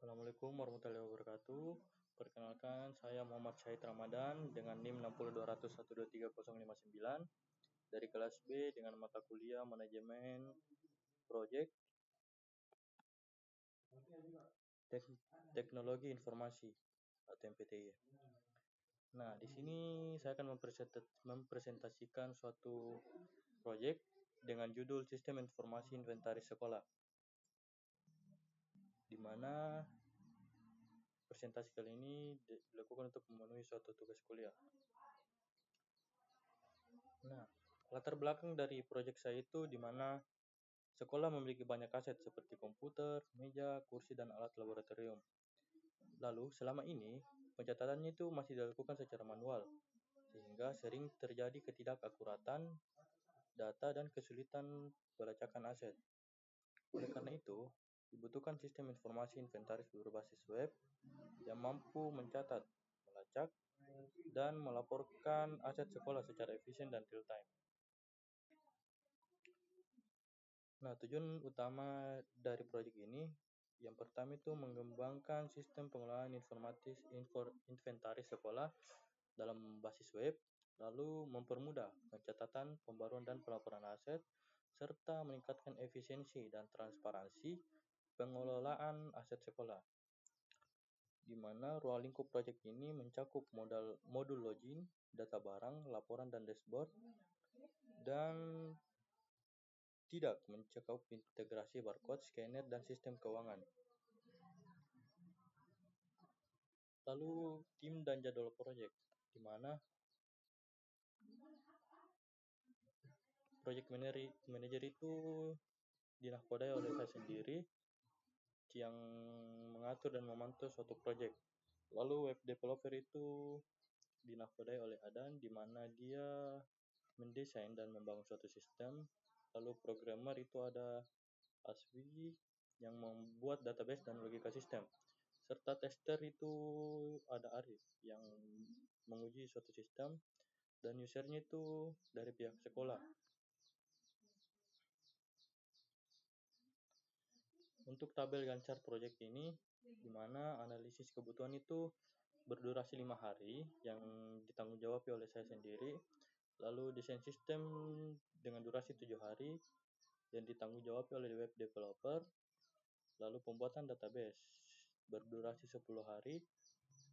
Assalamualaikum warahmatullahi wabarakatuh. Perkenalkan, saya Muhammad Syahid Ramadan dengan NIM 602123059 dari kelas B dengan mata kuliah Manajemen Proyek Teknologi Informasi atau MPTI. Nah, di sini saya akan mempresentasikan suatu proyek dengan judul Sistem Informasi Inventaris Sekolah, di mana presentasi kali ini dilakukan untuk memenuhi suatu tugas kuliah. Nah, latar belakang dari proyek saya itu di mana sekolah memiliki banyak aset seperti komputer, meja, kursi, dan alat laboratorium. Lalu, selama ini, pencatatannya itu masih dilakukan secara manual, sehingga sering terjadi ketidakakuratan data dan kesulitan pelacakan aset. Oleh karena itu, dibutuhkan sistem informasi inventaris berbasis web yang mampu mencatat, melacak, dan melaporkan aset sekolah secara efisien dan real time. Nah, tujuan utama dari proyek ini, yang pertama itu mengembangkan sistem pengelolaan inventaris sekolah dalam basis web, lalu mempermudah pencatatan, pembaruan, dan pelaporan aset, serta meningkatkan efisiensi dan transparansi pengelolaan aset sekolah, di mana ruang lingkup proyek ini mencakup modul login, data barang, laporan, dan dashboard, dan tidak mencakup integrasi barcode, scanner, dan sistem keuangan. Lalu tim dan jadwal proyek, di mana proyek manager itu dinahkodai oleh saya sendiri yang mengatur dan memantau suatu proyek. Lalu web developer itu dinahkodai oleh Adan, di mana dia mendesain dan membangun suatu sistem. Lalu programmer itu ada Aswi yang membuat database dan logika sistem. Serta tester itu ada Arif yang menguji suatu sistem, dan usernya itu dari pihak sekolah. Untuk tabel Gantt proyek ini, di mana analisis kebutuhan itu berdurasi 5 hari yang ditanggung jawab oleh saya sendiri. Lalu desain sistem dengan durasi 7 hari yang ditanggung jawab oleh web developer. Lalu pembuatan database berdurasi 10 hari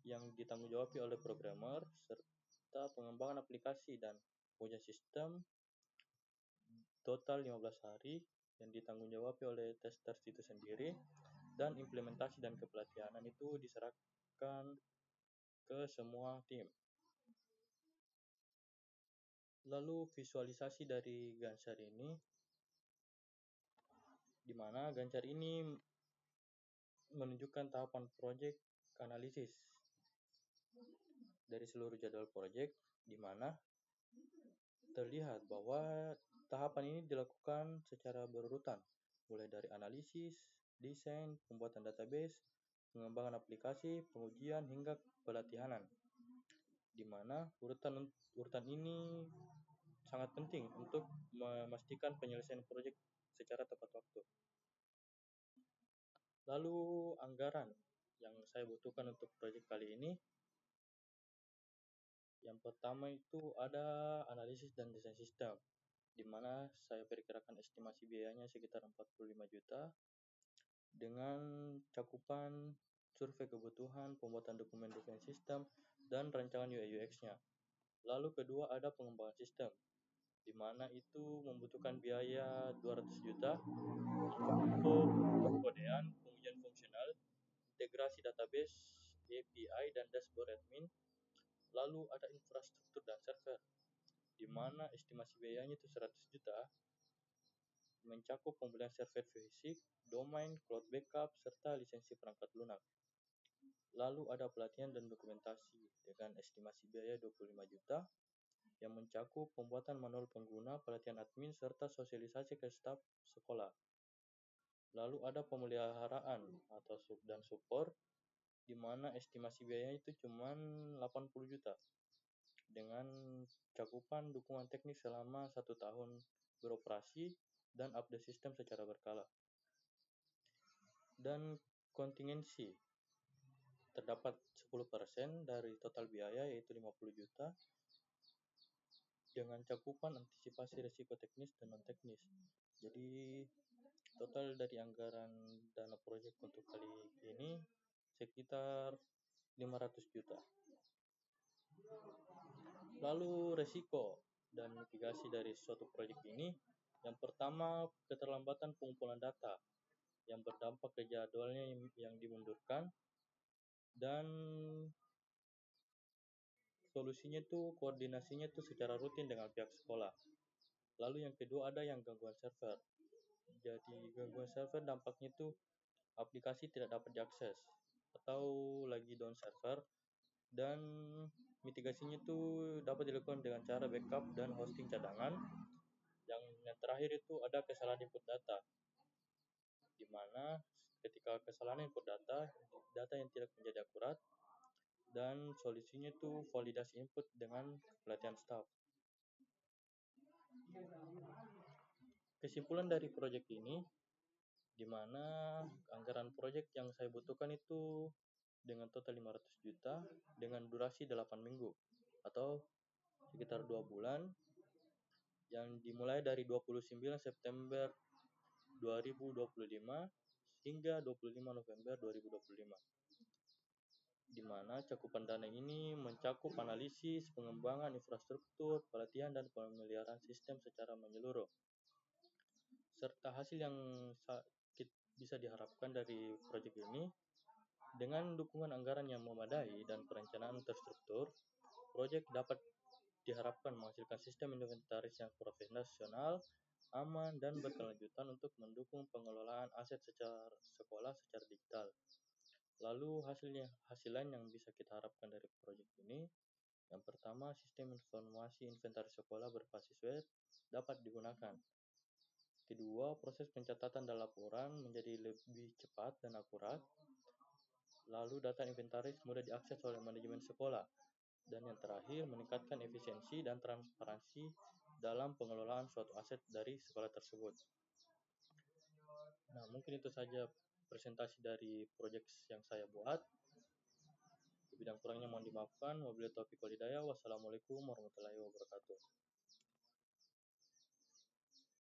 yang ditanggung jawab oleh programmer, serta pengembangan aplikasi dan pengujian sistem total 15 hari yang ditanggung jawab oleh tester itu sendiri, dan implementasi dan kepelatihanan itu diserahkan ke semua tim. Lalu visualisasi dari Gantt ini, di mana Gantt ini menunjukkan tahapan proyek analisis dari seluruh jadwal proyek, di mana terlihat bahwa tahapan ini dilakukan secara berurutan, mulai dari analisis, desain, pembuatan database, pengembangan aplikasi, pengujian, hingga pelatihanan, di mana urutan ini sangat penting untuk memastikan penyelesaian proyek secara tepat waktu. Lalu anggaran yang saya butuhkan untuk proyek kali ini, yang pertama itu ada analisis dan desain sistem, di mana saya perkirakan estimasi biayanya sekitar 45 juta dengan cakupan survei kebutuhan, pembuatan dokumen desain sistem, dan rancangan UI UX-nya. Lalu kedua ada pengembangan sistem, di mana itu membutuhkan biaya 200 juta untuk pengkodean, pengujian fungsional, integrasi database, API, dan dashboard admin. Lalu ada infrastruktur dan server, di mana estimasi biayanya itu 100 juta, mencakup pembelian server fisik, domain, cloud backup, serta lisensi perangkat lunak. Lalu ada pelatihan dan dokumentasi dengan estimasi biaya 25 juta, yang mencakup pembuatan manual pengguna, pelatihan admin, serta sosialisasi ke staf sekolah. Lalu ada pemeliharaan atau dan support, di mana estimasi biayanya itu cuma 80 juta, dengan cakupan dukungan teknis selama 1 tahun beroperasi dan update sistem secara berkala. Dan kontingensi. Terdapat 10% dari total biaya, yaitu 50 juta, dengan cakupan antisipasi risiko teknis dan non-teknis. Jadi, total dari anggaran dana proyek untuk kali ini sekitar 500 juta. Lalu risiko dan mitigasi dari suatu proyek ini, yang pertama keterlambatan pengumpulan data yang berdampak ke jadwalnya yang dimundurkan, dan solusinya itu koordinasinya itu secara rutin dengan pihak sekolah. Lalu yang kedua ada yang gangguan server. Jadi gangguan server dampaknya itu aplikasi tidak dapat diakses atau lagi down server, dan mitigasinya itu dapat dilakukan dengan cara backup dan hosting cadangan. Yang terakhir itu ada kesalahan input data, di mana ketika kesalahan input data, data yang tidak menjadi akurat, dan solusinya itu validasi input dengan pelatihan staff. Kesimpulan dari proyek ini, di mana anggaran proyek yang saya butuhkan itu dengan total 500 juta dengan durasi 8 minggu atau sekitar 2 bulan, yang dimulai dari 29 September 2025 hingga 25 November 2025, di mana cakupan dana ini mencakup analisis, pengembangan infrastruktur, pelatihan, dan pemeliharaan sistem secara menyeluruh, serta hasil yang bisa diharapkan dari proyek ini. Dengan dukungan anggaran yang memadai dan perencanaan terstruktur, proyek dapat diharapkan menghasilkan sistem inventaris yang profesional, aman, dan berkelanjutan untuk mendukung pengelolaan aset sekolah secara digital. Lalu hasil lain yang bisa kita harapkan dari proyek ini, yang pertama, sistem informasi inventaris sekolah berbasis web dapat digunakan. Kedua, proses pencatatan dan laporan menjadi lebih cepat dan akurat. Lalu data inventaris mudah diakses oleh manajemen sekolah. Dan yang terakhir, meningkatkan efisiensi dan transparansi dalam pengelolaan suatu aset dari sekolah tersebut. Nah, mungkin itu saja presentasi dari proyek yang saya buat. Lebih dan kurangnya mohon dimaafkan. Wabillahi taufiq wal hidayah. Wassalamualaikum warahmatullahi wabarakatuh.